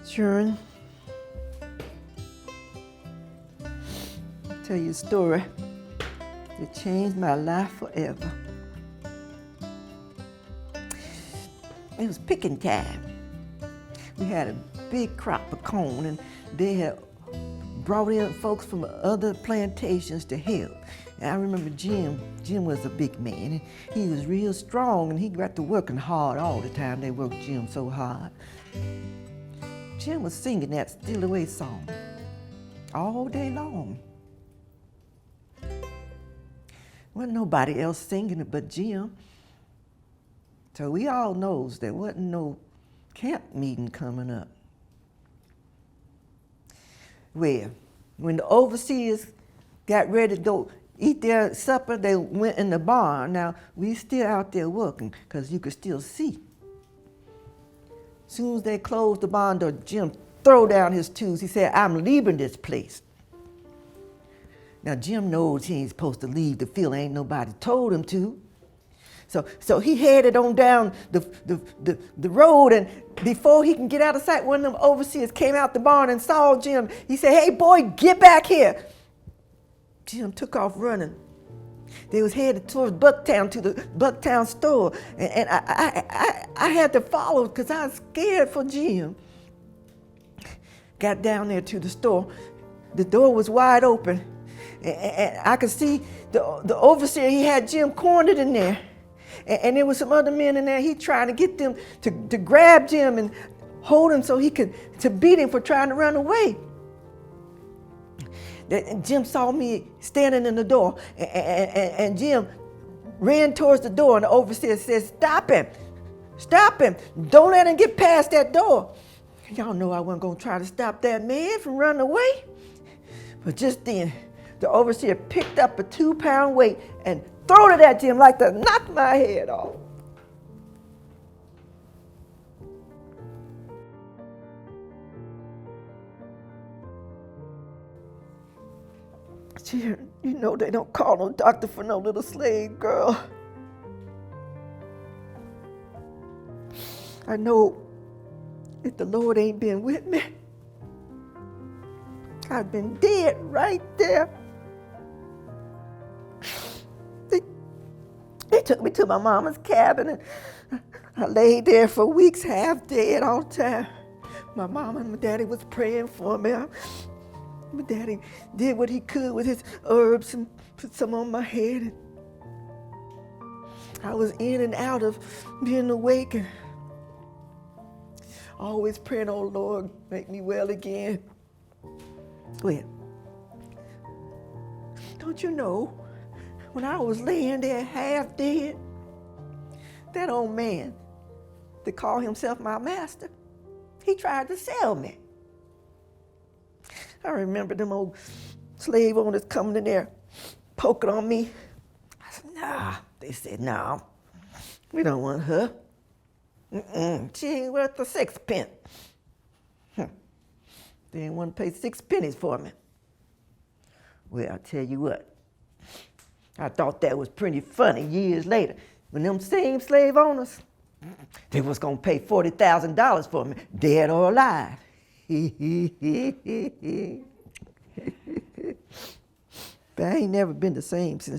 Sharon, tell you a story that changed my life forever. It was picking time. We had a big crop of corn, and they had brought in folks from other plantations to help. And I remember Jim was a big man, and he was real strong, and he got to working hard all the time. They worked Jim so hard. Jim was singing that Still Away song all day long. Wasn't nobody else singing it but Jim. So we all knows there wasn't no camp meeting coming up. Well, when the overseers got ready to go eat their supper, they went in the barn. Now, we still out there working because you could still see. As soon as they closed the barn door, Jim threw down his tools. He said, "I'm leaving this place." Now, Jim knows he ain't supposed to leave the field. Ain't nobody told him to. So he headed on down the road, and before he can get out of sight, one of them overseers came out the barn and saw Jim. He said, "Hey, boy, get back here." Jim took off running. They was headed towards Bucktown, to the Bucktown store, and I had to follow because I was scared for Jim. Got down there to the store. The door was wide open, and I could see the overseer. He had Jim cornered in there. And there was some other men in there. He trying to get them to grab Jim and hold him so he could, to beat him for trying to run away. And Jim saw me standing in the door, and Jim ran towards the door, and the overseer said, "Stop him, stop him. Don't let him get past that door." Y'all know I wasn't gonna try to stop that man from running away. But just then, the overseer picked up a 2-pound weight and threw it at Jim like to knock my head off. Jim, you know they don't call no doctor for no little slave girl. I know if the Lord ain't been with me, I've been dead right there. They took me to my mama's cabin, and I laid there for weeks, half dead all the time. My mama and my daddy was praying for me. My daddy did what he could with his herbs and put some on my head. And I was in and out of being awake, and always praying, "Oh Lord, make me well again." Well, don't you know, when I was laying there half dead, that old man that called himself my master, he tried to sell me. I remember them old slave owners coming in there, poking on me. I said, "Nah." They said, "No, we don't want her. She ain't worth a 6 pence. They didn't want to pay 6 pennies for me. Well, I tell you what, I thought that was pretty funny years later, when them same slave owners, they was gonna pay $40,000 for me, dead or alive. But I ain't never been the same since